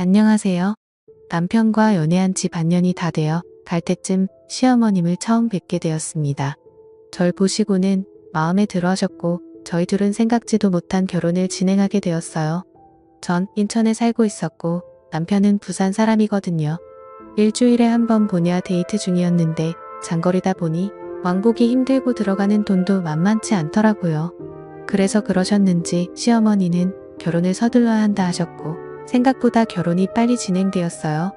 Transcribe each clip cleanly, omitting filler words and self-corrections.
안녕하세요. 남편과 연애한 지 반년이 다 되어 갈 때쯤 시어머님을 처음 뵙게 되었습니다. 절 보시고는 마음에 들어 하셨고 저희 둘은 생각지도 못한 결혼을 진행하게 되었어요. 전 인천에 살고 있었고 남편은 부산 사람이거든요. 일주일에 한 번 보냐 데이트 중이었는데 장거리다 보니 왕복이 힘들고 들어가는 돈도 만만치 않더라고요. 그래서 그러셨는지 시어머니는 결혼을 서둘러야 한다 하셨고 생각보다 결혼이 빨리 진행되었어요.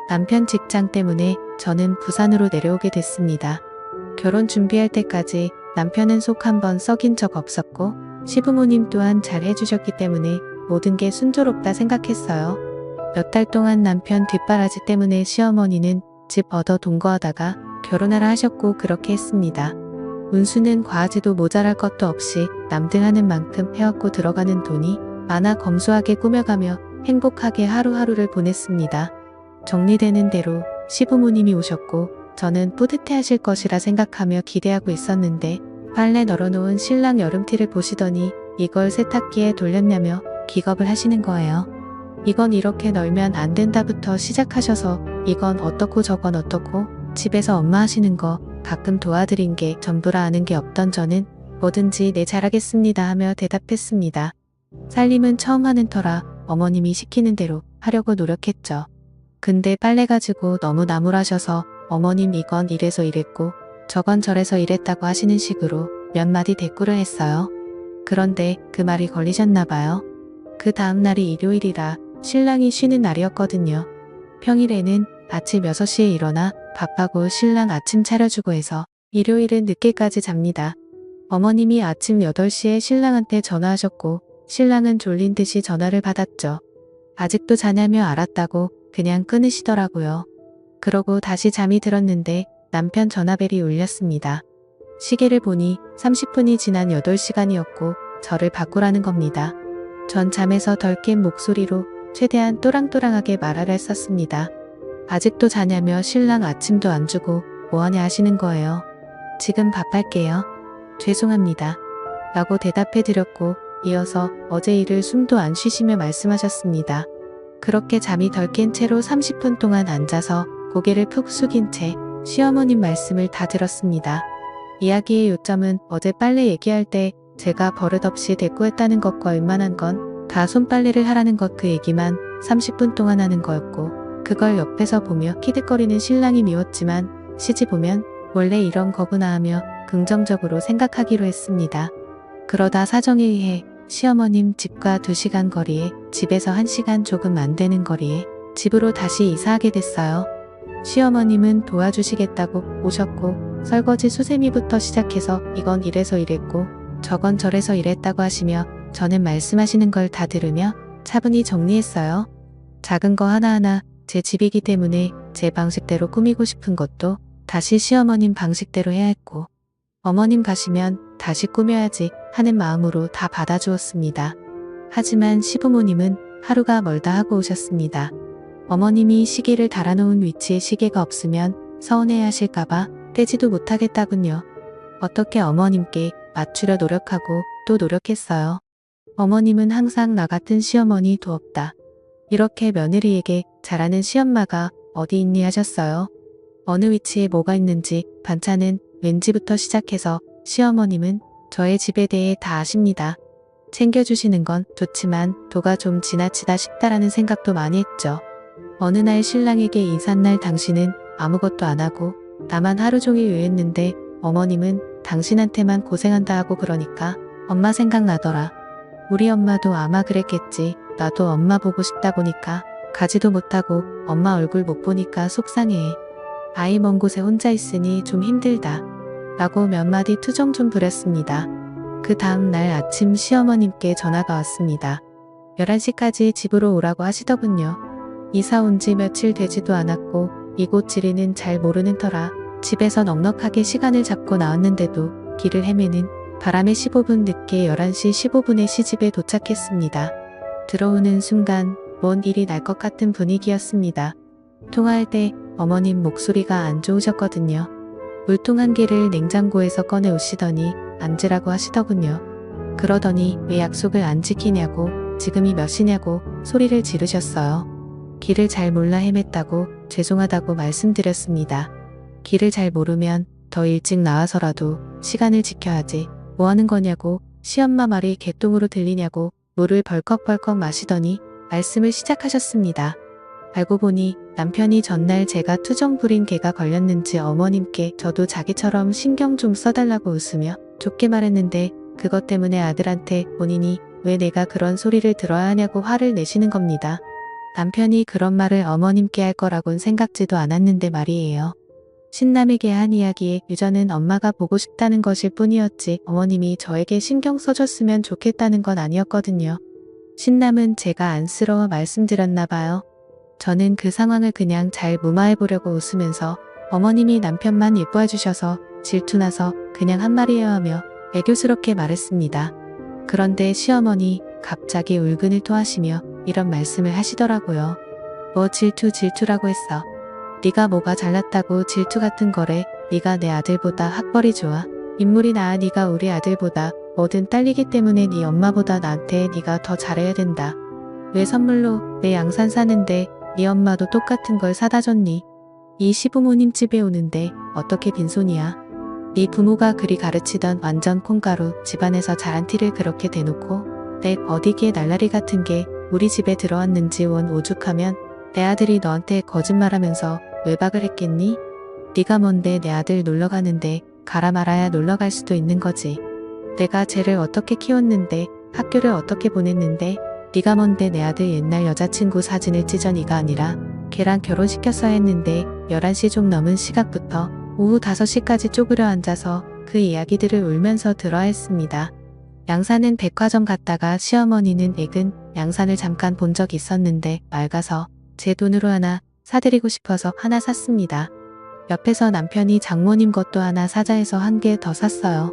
남편 직장 때문에 저는 부산으로 내려오게 됐습니다. 결혼 준비할 때까지 남편은 속 한 번 썩인 적 없었고 시부모님 또한 잘 해주셨기 때문에 모든 게 순조롭다 생각했어요. 몇 달 동안 남편 뒷바라지 때문에 시어머니는 집 얻어 동거하다가 결혼하라 하셨고 그렇게 했습니다. 운수는 과하지도 모자랄 것도 없이 남들 하는 만큼 해왔고 들어가는 돈이 많아 검소하게 꾸며가며 행복하게 하루하루를 보냈습니다. 정리되는 대로 시부모님이 오셨고 저는 뿌듯해 하실 것이라 생각하며 기대하고 있었는데 빨래 널어놓은 신랑 여름티를 보시더니 이걸 세탁기에 돌렸냐며 기겁을 하시는 거예요. 이건 이렇게 널면 안 된다부터 시작하셔서 이건 어떻고 저건 어떻고 집에서 엄마 하시는 거 가끔 도와드린 게 전부라 아는 게 없던 저는 뭐든지 네 잘하겠습니다 하며 대답했습니다. 살림은 처음 하는 터라 어머님이 시키는 대로 하려고 노력했죠. 근데 빨래 가지고 너무 나무라셔서 어머님 이건 이래서 이랬고 저건 저래서 이랬다고 하시는 식으로 몇 마디 대꾸를 했어요. 그런데 그 말이 걸리셨나 봐요. 그 다음 날이 일요일이라 신랑이 쉬는 날이었거든요. 평일에는 아침 6시에 일어나 밥하고 신랑 아침 차려주고 해서 일요일은 늦게까지 잡니다. 어머님이 아침 8시에 신랑한테 전화하셨고 신랑은 졸린 듯이 전화를 받았죠. 아직도 자냐며 알았다고 그냥 끊으시더라고요. 그러고 다시 잠이 들었는데 남편 전화벨이 울렸습니다. 시계를 보니 30분이 지난 8시간이었고 저를 바꾸라는 겁니다. 전 잠에서 덜 깬 목소리로 최대한 또랑또랑하게 말하려 했었습니다. 아직도 자냐며 신랑 아침도 안 주고 뭐하냐 하시는 거예요. 지금 밥할게요. 죄송합니다. 라고 대답해 드렸고 이어서 어제 일을 숨도 안 쉬시며 말씀하셨습니다. 그렇게 잠이 덜 깬 채로 30분 동안 앉아서 고개를 푹 숙인 채 시어머님 말씀을 다 들었습니다. 이야기의 요점은 어제 빨래 얘기할 때 제가 버릇없이 대꾸했다는 것과 웬만한 건 다 손빨래를 하라는 것 그 얘기만 30분 동안 하는 거였고 그걸 옆에서 보며 키득거리는 신랑이 미웠지만 시집 오면 원래 이런 거구나 하며 긍정적으로 생각하기로 했습니다. 그러다 사정에 의해 시어머님 집과 2시간 거리에 집에서 1시간 조금 안 되는 거리에 집으로 다시 이사하게 됐어요. 시어머님은 도와주시겠다고 오셨고 설거지 수세미부터 시작해서 이건 이래서 이랬고 저건 저래서 이랬다고 하시며 저는 말씀하시는 걸 다 들으며 차분히 정리했어요. 작은 거 하나하나 제 집이기 때문에 제 방식대로 꾸미고 싶은 것도 다시 시어머님 방식대로 해야 했고 어머님 가시면 다시 꾸며야지 하는 마음으로 다 받아주었습니다. 하지만 시부모님은 하루가 멀다 하고 오셨습니다. 어머님이 시계를 달아놓은 위치에 시계가 없으면 서운해 하실까봐 떼지도 못하겠다군요. 어떻게 어머님께 맞추려 노력하고 또 노력했어요. 어머님은 항상 나 같은 시어머니도 없다. 이렇게 며느리에게 잘하는 시엄마가 어디 있니 하셨어요. 어느 위치에 뭐가 있는지 반찬은 왠지부터 시작해서 시어머님은 저의 집에 대해 다 아십니다. 챙겨주시는 건 좋지만 도가 좀 지나치다 싶다라는 생각도 많이 했죠. 어느 날 신랑에게 인사날 당신은 아무것도 안 하고 나만 하루 종일 요했는데 어머님은 당신한테만 고생한다 하고 그러니까 엄마 생각나더라. 우리 엄마도 아마 그랬겠지. 나도 엄마 보고 싶다 보니까 가지도 못하고 엄마 얼굴 못 보니까 속상해. 아이 먼 곳에 혼자 있으니 좀 힘들다. 라고 몇 마디 투정 좀 부렸습니다. 그 다음 날 아침 시어머님께 전화가 왔습니다. 11시까지 집으로 오라고 하시더군요. 이사 온 지 며칠 되지도 않았고 이곳 지리는 잘 모르는 터라 집에서 넉넉하게 시간을 잡고 나왔는데도 길을 헤매는 바람에 15분 늦게 11시 15분에 시집에 도착했습니다. 들어오는 순간 뭔 일이 날 것 같은 분위기였습니다. 통화할 때 어머님 목소리가 안 좋으셨거든요. 물통 한 개를 냉장고에서 꺼내 오시더니 앉으라고 하시더군요. 그러더니 왜 약속을 안 지키냐고 지금이 몇 시냐고 소리를 지르셨어요. 길을 잘 몰라 헤맸다고 죄송하다고 말씀드렸습니다. 길을 잘 모르면 더 일찍 나와서라도 시간을 지켜야지. 뭐 하는 거냐고 시엄마 말이 개똥으로 들리냐고 물을 벌컥벌컥 마시더니 말씀을 시작하셨습니다. 알고 보니 남편이 전날 제가 투정 부린 개가 걸렸는지 어머님께 저도 자기처럼 신경 좀 써달라고 웃으며 좋게 말했는데 그것 때문에 아들한테 본인이 왜 내가 그런 소리를 들어야 하냐고 화를 내시는 겁니다. 남편이 그런 말을 어머님께 할 거라곤 생각지도 않았는데 말이에요. 신남에게 한 이야기에 유전은 엄마가 보고 싶다는 것일 뿐이었지 어머님이 저에게 신경 써줬으면 좋겠다는 건 아니었거든요. 신남은 제가 안쓰러워 말씀드렸나 봐요. 저는 그 상황을 그냥 잘 무마해보려고 웃으면서 어머님이 남편만 예뻐해 주셔서 질투나서 그냥 한 말이에요 하며 애교스럽게 말했습니다. 그런데 시어머니 갑자기 울근을 토하시며 이런 말씀을 하시더라고요. 뭐 질투라고 했어. 네가 뭐가 잘났다고 질투 같은 거래. 네가 내 아들보다 학벌이 좋아. 인물이 나아. 네가 우리 아들보다 뭐든 딸리기 때문에 네 엄마보다 나한테 네가 더 잘해야 된다. 왜 선물로 내 양산 사는데 네 엄마도 똑같은 걸 사다 줬니? 이 시부모님 집에 오는데 어떻게 빈손이야? 네 부모가 그리 가르치던 완전 콩가루 집안에서 자란 티를 그렇게 대놓고 내 어디기에 날라리 같은 게 우리 집에 들어왔는지 원 오죽하면 내 아들이 너한테 거짓말하면서 외박을 했겠니? 네가 뭔데 내 아들 놀러가는데 가라 말아야 놀러갈 수도 있는 거지. 내가 쟤를 어떻게 키웠는데 학교를 어떻게 보냈는데 네가 뭔데 내 아들 옛날 여자친구 사진을 찢어. 네가 아니라 걔랑 결혼시켰어야 했는데 11시 좀 넘은 시각부터 오후 5시까지 쪼그려 앉아서 그 이야기들을 울면서 들어야 했습니다. 양산은 백화점 갔다가 시어머니는 액은 양산을 잠깐 본 적 있었는데 맑아서 제 돈으로 하나 사드리고 싶어서 하나 샀습니다. 옆에서 남편이 장모님 것도 하나 사자 해서 한 개 더 샀어요.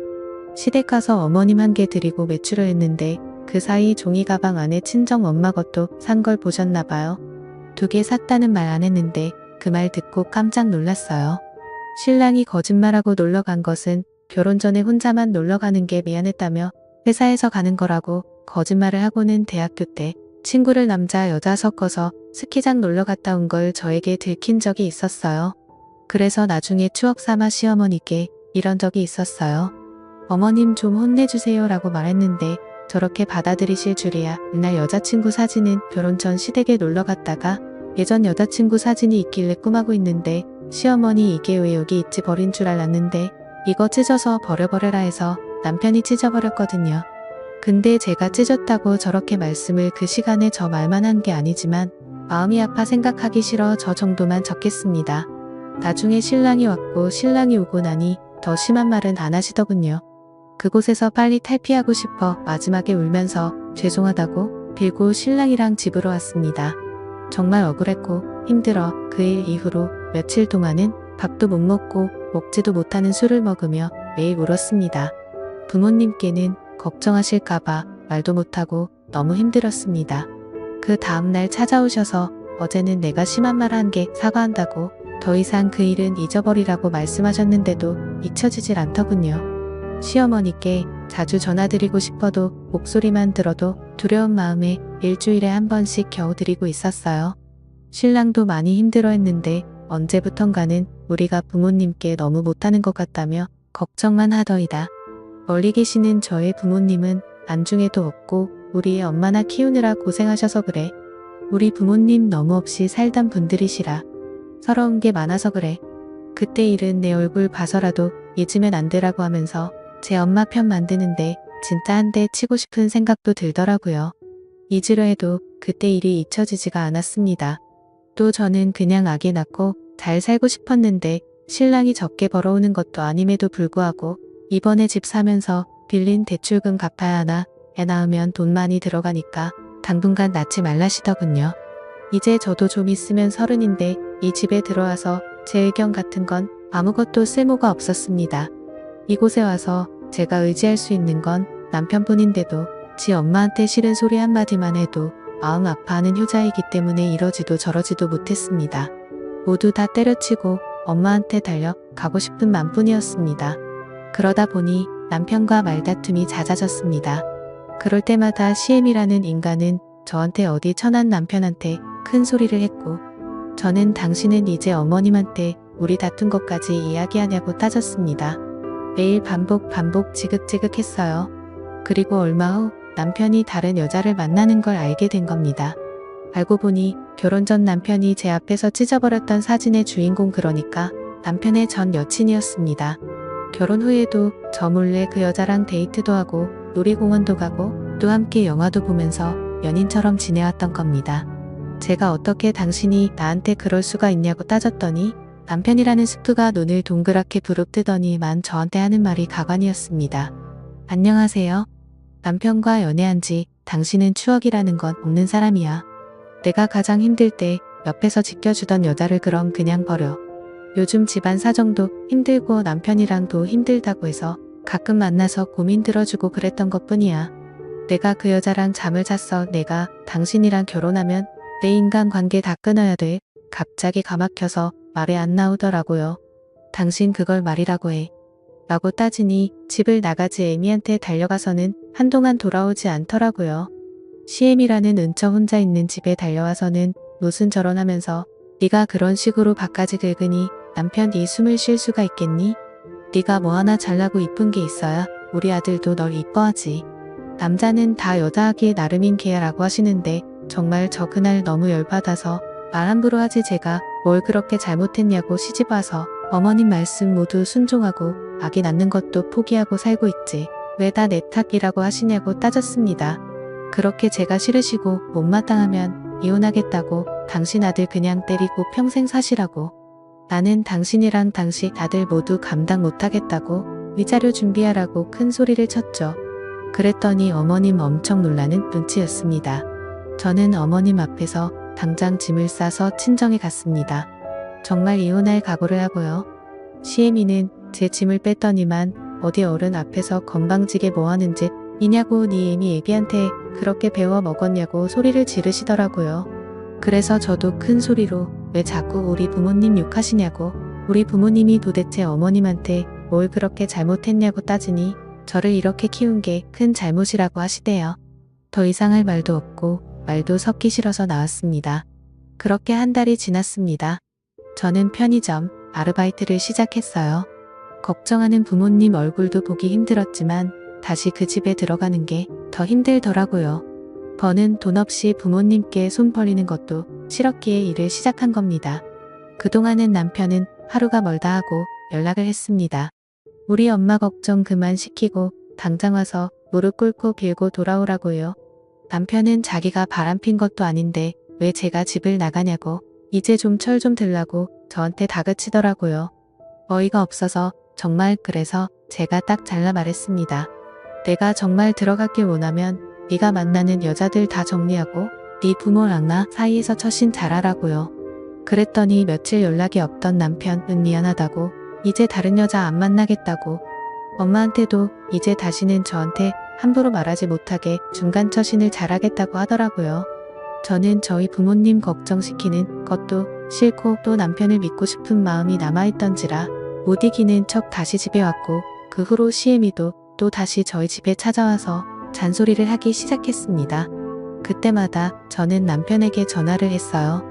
시댁 가서 어머님 한 개 드리고 외출을 했는데 그 사이 종이 가방 안에 친정 엄마 것도 산 걸 보셨나 봐요. 2개 샀다는 말 안 했는데 그 말 듣고 깜짝 놀랐어요. 신랑이 거짓말하고 놀러 간 것은 결혼 전에 혼자만 놀러 가는 게 미안했다며 회사에서 가는 거라고 거짓말을 하고는 대학교 때 친구를 남자 여자 섞어서 스키장 놀러 갔다 온 걸 저에게 들킨 적이 있었어요. 그래서 나중에 추억 삼아 시어머니께 이런 적이 있었어요. 어머님 좀 혼내주세요 라고 말했는데 저렇게 받아들이실 줄이야. 그날 여자친구 사진은 결혼 전 시댁에 놀러 갔다가 예전 여자친구 사진이 있길래 꿈하고 있는데 시어머니 이게 왜 여기 있지 버린 줄 알았는데 이거 찢어서 버려버려라 해서 남편이 찢어버렸거든요. 근데 제가 찢었다고 저렇게 말씀을 그 시간에 저 말만 한 게 아니지만 마음이 아파 생각하기 싫어 저 정도만 적겠습니다. 나중에 신랑이 왔고 신랑이 오고 나니 더 심한 말은 안 하시더군요. 그곳에서 빨리 탈피하고 싶어 마지막에 울면서 죄송하다고 빌고 신랑이랑 집으로 왔습니다. 정말 억울했고 힘들어 그 일 이후로 며칠 동안은 밥도 못 먹고 먹지도 못하는 술을 먹으며 매일 울었습니다. 부모님께는 걱정하실까봐 말도 못하고 너무 힘들었습니다. 그 다음날 찾아오셔서 어제는 내가 심한 말 한 게 사과한다고 더 이상 그 일은 잊어버리라고 말씀하셨는데도 잊혀지질 않더군요. 시어머니께 자주 전화드리고 싶어도 목소리만 들어도 두려운 마음에 일주일에 한 번씩 겨우 드리고 있었어요. 신랑도 많이 힘들어했는데 언제부턴가는 우리가 부모님께 너무 못하는 것 같다며 걱정만 하더이다. 멀리 계시는 저의 부모님은 안중에도 없고 우리의 엄마나 키우느라 고생하셔서 그래. 우리 부모님 너무 없이 살던 분들이시라. 서러운 게 많아서 그래. 그때 일은 내 얼굴 봐서라도 잊으면 안 되라고 하면서 제 엄마 편 만드는데 진짜 한 대 치고 싶은 생각도 들더라고요. 잊으려 해도 그때 일이 잊혀지지가 않았습니다. 또 저는 그냥 아기 낳고 잘 살고 싶었는데 신랑이 적게 벌어오는 것도 아님에도 불구하고 이번에 집 사면서 빌린 대출금 갚아야 하나 애 낳으면 돈 많이 들어가니까 당분간 낳지 말라시더군요. 이제 저도 좀 있으면 30인데 이 집에 들어와서 제 의견 같은 건 아무것도 쓸모가 없었습니다. 이곳에 와서 제가 의지할 수 있는 건 남편뿐인데도 지 엄마한테 싫은 소리 한마디만 해도 마음 아파하는 효자이기 때문에 이러지도 저러지도 못했습니다. 모두 다 때려치고 엄마한테 달려 가고 싶은 맘뿐이었습니다. 그러다 보니 남편과 말다툼이 잦아졌습니다. 그럴 때마다 시엠이라는 인간은 저한테 어디 천한 남편한테 큰 소리를 했고 저는 당신은 이제 어머님한테 우리 다툰 것까지 이야기하냐고 따졌습니다. 매일 반복 지긋지긋했어요. 그리고 얼마 후 남편이 다른 여자를 만나는 걸 알게 된 겁니다. 알고 보니 결혼 전 남편이 제 앞에서 찢어버렸던 사진의 주인공, 그러니까 남편의 전 여친이었습니다. 결혼 후에도 저 몰래 그 여자랑 데이트도 하고 놀이공원도 가고 또 함께 영화도 보면서 연인처럼 지내왔던 겁니다. 제가 어떻게 당신이 나한테 그럴 수가 있냐고 따졌더니 남편이라는 스프가 눈을 동그랗게 부릅뜨더니만 저한테 하는 말이 가관이었습니다. 안녕하세요. 남편과 연애한 지 당신은 추억이라는 건 없는 사람이야. 내가 가장 힘들 때 옆에서 지켜주던 여자를 그럼 그냥 버려. 요즘 집안 사정도 힘들고 남편이랑도 힘들다고 해서 가끔 만나서 고민 들어주고 그랬던 것뿐이야. 내가 그 여자랑 잠을 잤어. 내가 당신이랑 결혼하면 내 인간관계 다 끊어야 돼. 갑자기 가막혀서 말이 안 나오더라고요. 당신 그걸 말이라고 해. 라고 따지니 집을 나가지 애미한테 달려가서는 한동안 돌아오지 않더라고요. 시엠이라는 은처 혼자 있는 집에 달려와서는 무슨 저런하면서 네가 그런 식으로 바까지 긁으니 남편 네 숨을 쉴 수가 있겠니? 네가 뭐 하나 잘나고 이쁜 게 있어야 우리 아들도 널 이뻐하지. 남자는 다 여자하기에 나름인 게야 라고 하시는데 정말 저 그날 너무 열받아서 말 함부로 하지. 제가 뭘 그렇게 잘못했냐고 시집와서 어머님 말씀 모두 순종하고 아기 낳는 것도 포기하고 살고 있지. 왜 다 내 탓이라고 하시냐고 따졌습니다. 그렇게 제가 싫으시고 못마땅하면 이혼하겠다고, 당신 아들 그냥 때리고 평생 사시라고, 나는 당신이랑 당신 아들 모두 감당 못하겠다고 위자료 준비하라고 큰 소리를 쳤죠. 그랬더니 어머님 엄청 놀라는 눈치였습니다. 저는 어머님 앞에서 당장 짐을 싸서 친정에 갔습니다. 정말 이혼할 각오를 하고요. 시애미는 제 짐을 뺐더니만 어디 어른 앞에서 건방지게 뭐하는 짓이냐고, 네 애미 애기한테 그렇게 배워 먹었냐고 소리를 지르시더라고요. 그래서 저도 큰 소리로 왜 자꾸 우리 부모님 욕하시냐고, 우리 부모님이 도대체 어머님한테 뭘 그렇게 잘못했냐고 따지니 저를 이렇게 키운 게 큰 잘못이라고 하시대요. 더 이상 할 말도 없고 말도 섞기 싫어서 나왔습니다. 그렇게 한 달이 지났습니다. 저는 편의점 아르바이트를 시작했어요. 걱정하는 부모님 얼굴도 보기 힘들었지만 다시 그 집에 들어가는 게 더 힘들더라고요. 버는 돈 없이 부모님께 손 벌리는 것도 싫었기에 일을 시작한 겁니다. 그동안은 남편은 하루가 멀다 하고 연락을 했습니다. 우리 엄마 걱정 그만 시키고 당장 와서 무릎 꿇고 빌고 돌아오라고요. 남편은 자기가 바람핀 것도 아닌데 왜 제가 집을 나가냐고, 이제 좀 철 좀 들라고 저한테 다그치더라고요. 어이가 없어서 정말 그래서 제가 딱 잘라 말했습니다. 내가 정말 들어가길 원하면 네가 만나는 여자들 다 정리하고 네 부모랑 나 사이에서 처신 잘하라고요. 그랬더니 며칠 연락이 없던 남편은 미안하다고, 이제 다른 여자 안 만나겠다고, 엄마한테도 이제 다시는 저한테 함부로 말하지 못하게 중간 처신을 잘하겠다고 하더라고요. 저는 저희 부모님 걱정시키는 것도 싫고 또 남편을 믿고 싶은 마음이 남아있던지라 못 이기는 척 다시 집에 왔고, 그 후로 시애미도 또 다시 저희 집에 찾아와서 잔소리를 하기 시작했습니다. 그때마다 저는 남편에게 전화를 했어요.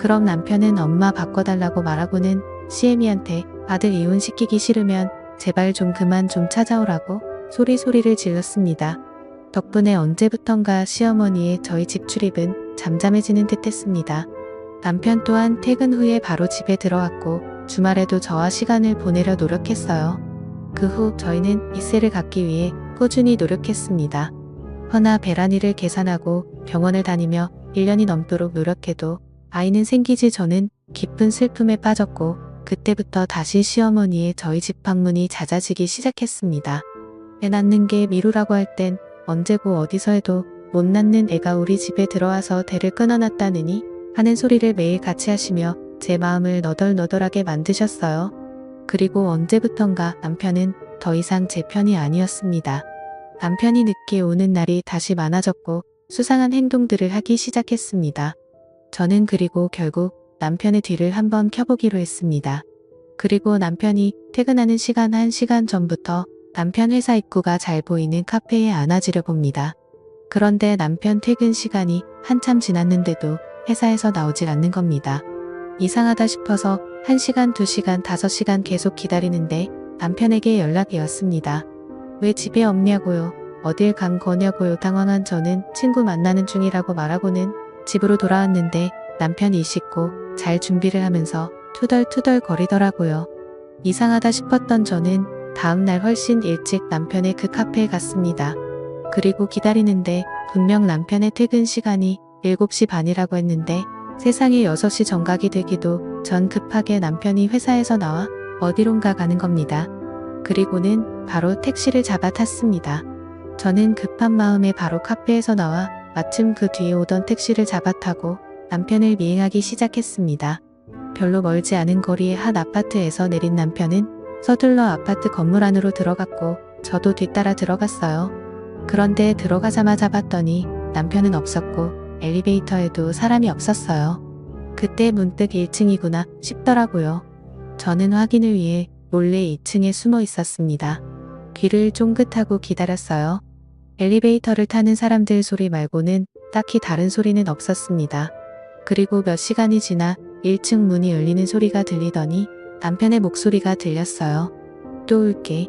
그럼 남편은 엄마 바꿔달라고 말하고는 시애미한테 아들 이혼시키기 싫으면 제발 좀 그만 좀 찾아오라고 소리를 질렀습니다. 덕분에 언제부턴가 시어머니의 저희 집 출입은 잠잠해지는 듯 했습니다. 남편 또한 퇴근 후에 바로 집에 들어왔고 주말에도 저와 시간을 보내려 노력했어요. 그 후 저희는 이세를 갖기 위해 꾸준히 노력했습니다. 허나 배란일을 계산하고 병원을 다니며 1년이 넘도록 노력해도 아이는 생기지 저는 깊은 슬픔에 빠졌고, 그때부터 다시 시어머니의 저희 집 방문이 잦아지기 시작했습니다. 애 낳는 게 미루라고 할 땐 언제고 어디서 해도 못 낳는 애가 우리 집에 들어와서 대를 끊어놨다느니 하는 소리를 매일 같이 하시며 제 마음을 너덜너덜하게 만드셨어요. 그리고 언제부턴가 남편은 더 이상 제 편이 아니었습니다. 남편이 늦게 오는 날이 다시 많아졌고 수상한 행동들을 하기 시작했습니다. 저는 그리고 결국 남편의 뒤를 한번 켜보기로 했습니다. 그리고 남편이 퇴근하는 시간 1시간 전부터 남편 회사 입구가 잘 보이는 카페에 안아지려 봅니다. 그런데 남편 퇴근 시간이 한참 지났는데도 회사에서 나오질 않는 겁니다. 이상하다 싶어서 1시간, 2시간, 5시간 계속 기다리는데 남편에게 연락이 왔습니다. 왜 집에 없냐고요? 어딜 간 거냐고요? 당황한 저는 친구 만나는 중이라고 말하고는 집으로 돌아왔는데 남편이 씻고 잘 준비를 하면서 투덜투덜 거리더라고요. 이상하다 싶었던 저는 다음날 훨씬 일찍 남편의 그 카페에 갔습니다. 그리고 기다리는데 분명 남편의 퇴근 시간이 7시 반이라고 했는데 세상에 6시 정각이 되기도 전 급하게 남편이 회사에서 나와 어디론가 가는 겁니다. 그리고는 바로 택시를 잡아 탔습니다. 저는 급한 마음에 바로 카페에서 나와 마침 그 뒤에 오던 택시를 잡아 타고 남편을 미행하기 시작했습니다. 별로 멀지 않은 거리의 한 아파트에서 내린 남편은 서둘러 아파트 건물 안으로 들어갔고 저도 뒤따라 들어갔어요. 그런데 들어가자마자 봤더니 남편은 없었고 엘리베이터에도 사람이 없었어요. 그때 문득 1층이구나 싶더라고요. 저는 확인을 위해 몰래 2층에 숨어 있었습니다. 귀를 쫑긋하고 기다렸어요. 엘리베이터를 타는 사람들 소리 말고는 딱히 다른 소리는 없었습니다. 그리고 몇 시간이 지나 1층 문이 열리는 소리가 들리더니 남편의 목소리가 들렸어요. 또 올게.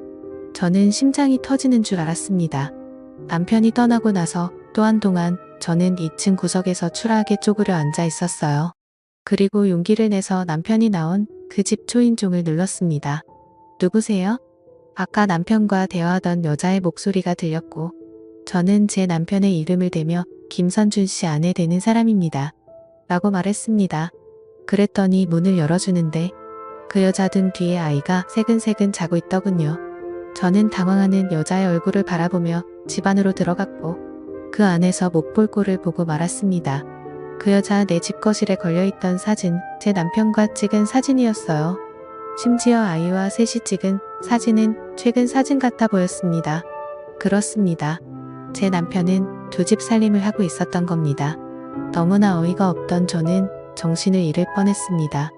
저는 심장이 터지는 줄 알았습니다. 남편이 떠나고 나서 또 한동안 저는 2층 구석에서 추라하게 쪼그려 앉아 있었어요. 그리고 용기를 내서 남편이 나온 그 집 초인종을 눌렀습니다. 누구세요? 아까 남편과 대화하던 여자의 목소리가 들렸고 저는 제 남편의 이름을 대며 김선준 씨 아내 되는 사람입니다. 라고 말했습니다. 그랬더니 문을 열어주는데 그 여자 등 뒤에 아이가 새근새근 자고 있더군요. 저는 당황하는 여자의 얼굴을 바라보며 집 안으로 들어갔고 그 안에서 못 볼 꼴을 보고 말았습니다. 그 여자 내 집거실에 걸려있던 사진, 제 남편과 찍은 사진이었어요. 심지어 아이와 셋이 찍은 사진은 최근 사진 같아 보였습니다. 그렇습니다. 제 남편은 두 집 살림을 하고 있었던 겁니다. 너무나 어이가 없던 저는 정신을 잃을 뻔했습니다.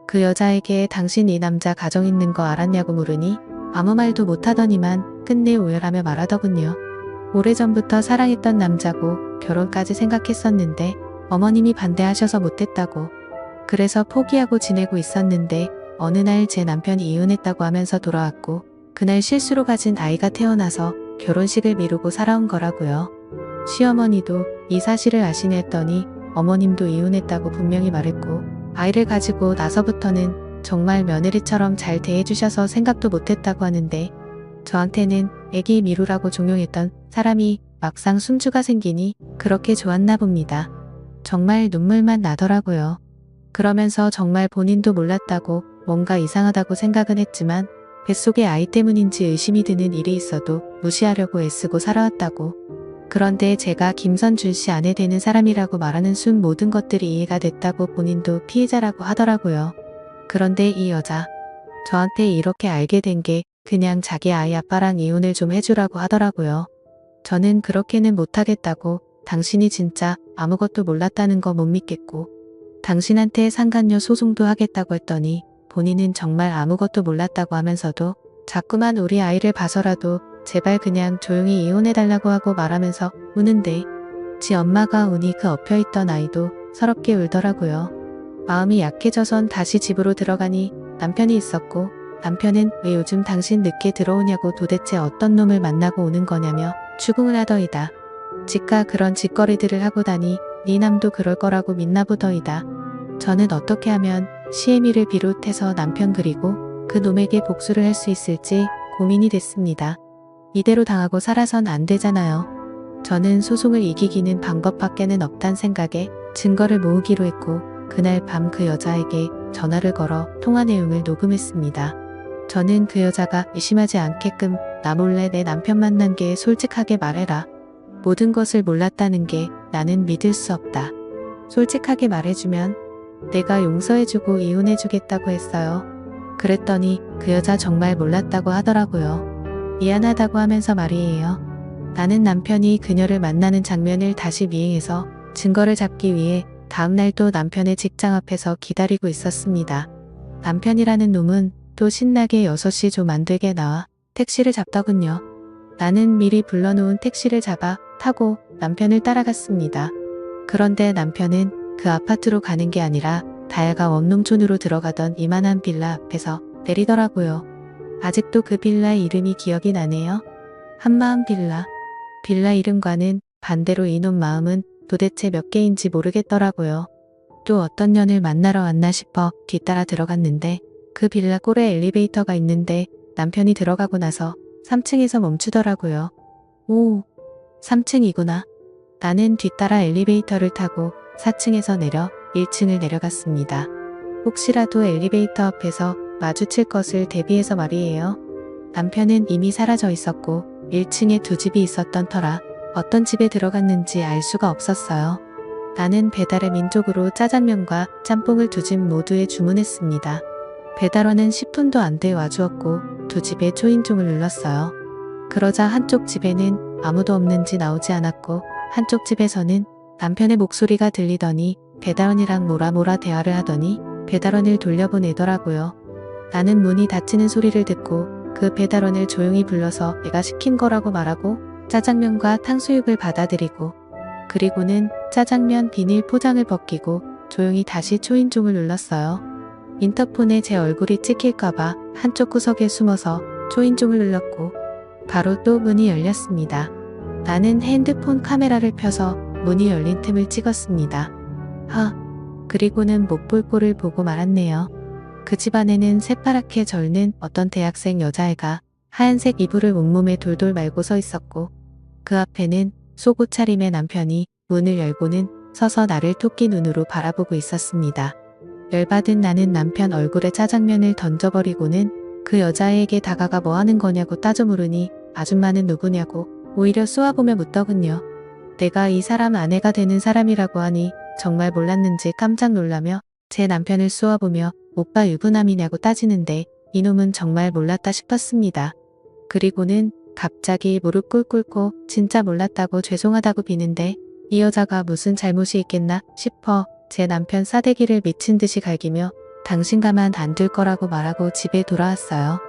그 여자에게 당신 이 남자 가정 있는 거 알았냐고 물으니 아무 말도 못하더니만 끝내 오열하며 말하더군요. 오래전부터 사랑했던 남자고 결혼까지 생각했었는데 어머님이 반대하셔서 못했다고. 그래서 포기하고 지내고 있었는데 어느 날 제 남편이 이혼했다고 하면서 돌아왔고 그날 실수로 가진 아이가 태어나서 결혼식을 미루고 살아온 거라고요. 시어머니도 이 사실을 아시네 했더니 어머님도 이혼했다고 분명히 말했고 아이를 가지고 나서부터는 정말 며느리처럼 잘 대해주셔서 생각도 못했다고 하는데 저한테는 애기 미루라고 종용했던 사람이 막상 숨주가 생기니 그렇게 좋았나 봅니다. 정말 눈물만 나더라고요. 그러면서 정말 본인도 몰랐다고 뭔가 이상하다고 생각은 했지만 뱃속의 아이 때문인지 의심이 드는 일이 있어도 무시하려고 애쓰고 살아왔다고. 그런데 제가 김선준 씨 아내 되는 사람이라고 말하는 순 모든 것들이 이해가 됐다고 본인도 피해자라고 하더라고요. 그런데 이 여자, 저한테 이렇게 알게 된 게 그냥 자기 아이 아빠랑 이혼을 좀 해주라고 하더라고요. 저는 그렇게는 못하겠다고, 당신이 진짜 아무것도 몰랐다는 거 못 믿겠고 당신한테 상간녀 소송도 하겠다고 했더니 본인은 정말 아무것도 몰랐다고 하면서도 자꾸만 우리 아이를 봐서라도 제발 그냥 조용히 이혼해달라고 하고 말하면서 우는데 지 엄마가 우니 그 엎혀있던 아이도 서럽게 울더라고요. 마음이 약해져선 다시 집으로 들어가니 남편이 있었고 남편은 왜 요즘 당신 늦게 들어오냐고 도대체 어떤 놈을 만나고 오는 거냐며 추궁을 하더이다. 지가 그런 짓거리들을 하고 다니 네 남도 그럴 거라고 믿나 보더이다. 저는 어떻게 하면 시애미를 비롯해서 남편 그리고 그 놈에게 복수를 할 수 있을지 고민이 됐습니다. 이대로 당하고 살아선 안 되잖아요. 저는 소송을 이기기는 방법밖에는 없단 생각에 증거를 모으기로 했고 그날 밤 그 여자에게 전화를 걸어 통화 내용을 녹음했습니다. 저는 그 여자가 의심하지 않게끔 나 몰래 내 남편 만난 게 솔직하게 말해라. 모든 것을 몰랐다는 게 나는 믿을 수 없다. 솔직하게 말해주면 내가 용서해주고 이혼해주겠다고 했어요. 그랬더니 그 여자 정말 몰랐다고 하더라고요. 미안하다고 하면서 말이에요. 나는 남편이 그녀를 만나는 장면을 다시 미행해서 증거를 잡기 위해 다음날 또 남편의 직장 앞에서 기다리고 있었습니다. 남편이라는 놈은 또 신나게 6시 좀 안 되게 나와 택시를 잡더군요. 나는 미리 불러놓은 택시를 잡아 타고 남편을 따라갔습니다. 그런데 남편은 그 아파트로 가는 게 아니라 다야가 원농촌으로 들어가던 이만한 빌라 앞에서 내리더라고요. 아직도 그 빌라의 이름이 기억이 나네요. 한마음 빌라. 빌라 이름과는 반대로 이놈 마음은 도대체 몇 개인지 모르겠더라고요. 또 어떤 년을 만나러 왔나 싶어 뒤따라 들어갔는데 그 빌라 꼴에 엘리베이터가 있는데 남편이 들어가고 나서 3층에서 멈추더라고요. 오, 3층이구나. 나는 뒤따라 엘리베이터를 타고 4층에서 내려 1층을 내려갔습니다. 혹시라도 엘리베이터 앞에서 마주칠 것을 대비해서 말이에요. 남편은 이미 사라져 있었고 1층에 두 집이 있었던 터라 어떤 집에 들어갔는지 알 수가 없었어요. 나는 배달의 민족으로 짜장면과 짬뽕을 두 집 모두에 주문했습니다. 배달원은 10분도 안 돼 와주었고 두 집의 초인종을 눌렀어요. 그러자 한쪽 집에는 아무도 없는지 나오지 않았고 한쪽 집에서는 남편의 목소리가 들리더니 배달원이랑 뭐라 대화를 하더니 배달원을 돌려보내더라고요. 나는 문이 닫히는 소리를 듣고 그 배달원을 조용히 불러서 내가 시킨 거라고 말하고 짜장면과 탕수육을 받아들이고 그리고는 짜장면 비닐 포장을 벗기고 조용히 다시 초인종을 눌렀어요. 인터폰에 제 얼굴이 찍힐까봐 한쪽 구석에 숨어서 초인종을 눌렀고 바로 또 문이 열렸습니다. 나는 핸드폰 카메라를 펴서 문이 열린 틈을 찍었습니다. 그리고는 못 볼 꼴을 보고 말았네요. 그 집 안에는 새파랗게 절는 어떤 대학생 여자애가 하얀색 이불을 온몸에 돌돌 말고 서 있었고 그 앞에는 속옷 차림의 남편이 문을 열고는 서서 나를 토끼 눈으로 바라보고 있었습니다. 열받은 나는 남편 얼굴에 짜장면을 던져버리고는 그 여자애에게 다가가 뭐 하는 거냐고 따져 물으니 아줌마는 누구냐고 오히려 쏘아보며 묻더군요. 내가 이 사람 아내가 되는 사람이라고 하니 정말 몰랐는지 깜짝 놀라며 제 남편을 쏘아보며 오빠 유부남이냐고 따지는데 이놈은 정말 몰랐다 싶었습니다. 그리고는 갑자기 무릎 꿇고 진짜 몰랐다고 죄송하다고 비는데 이 여자가 무슨 잘못이 있겠나 싶어 제 남편 싸대기를 미친 듯이 갈기며 당신 가만 안 둘 거라고 말하고 집에 돌아왔어요.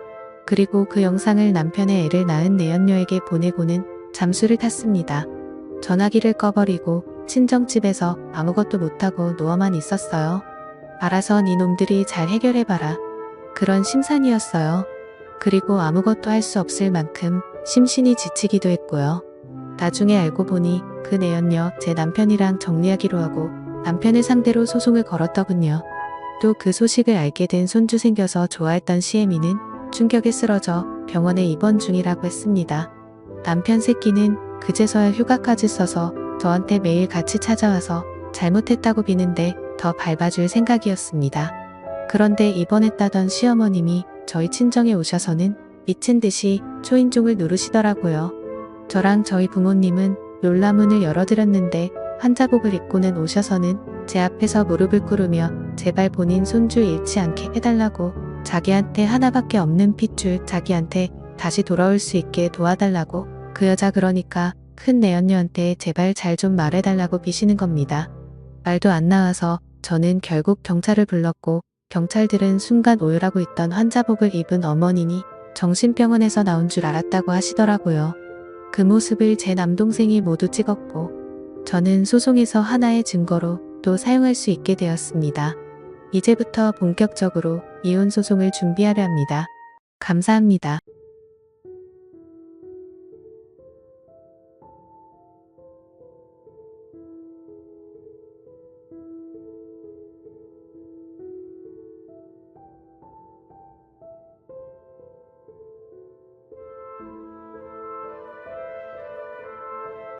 그리고 그 영상을 남편의 애를 낳은 내연녀에게 보내고는 잠수를 탔습니다. 전화기를 꺼버리고 친정집에서 아무것도 못하고 누워만 있었어요. 알아서 니놈들이 잘 해결해봐라. 그런 심산이었어요. 그리고 아무것도 할 수 없을 만큼 심신이 지치기도 했고요. 나중에 알고 보니 그 내연녀 제 남편이랑 정리하기로 하고 남편을 상대로 소송을 걸었더군요. 또 그 소식을 알게 된 손주 생겨서 좋아했던 시애미는 충격에 쓰러져 병원에 입원 중이라고 했습니다. 남편 새끼는 그제서야 휴가까지 써서 저한테 매일 같이 찾아와서 잘못했다고 비는데 더 밟아줄 생각이었습니다. 그런데 입원했다던 시어머님이 저희 친정에 오셔서는 미친 듯이 초인종을 누르시더라고요. 저랑 저희 부모님은 놀라문을 열어드렸는데 환자복을 입고는 오셔서는 제 앞에서 무릎을 꿇으며 제발 본인 손주 잃지 않게 해달라고 자기한테 하나밖에 없는 핏줄 자기한테 다시 돌아올 수 있게 도와달라고 그 여자 그러니까 큰 내연녀한테 제발 잘 좀 말해달라고 비시는 겁니다. 말도 안 나와서 저는 결국 경찰을 불렀고 경찰들은 순간 오열하고 있던 환자복을 입은 어머니니 정신병원에서 나온 줄 알았다고 하시더라고요. 그 모습을 제 남동생이 모두 찍었고 저는 소송에서 하나의 증거로 또 사용할 수 있게 되었습니다. 이제부터 본격적으로 이혼 소송을 준비하려 합니다. 감사합니다.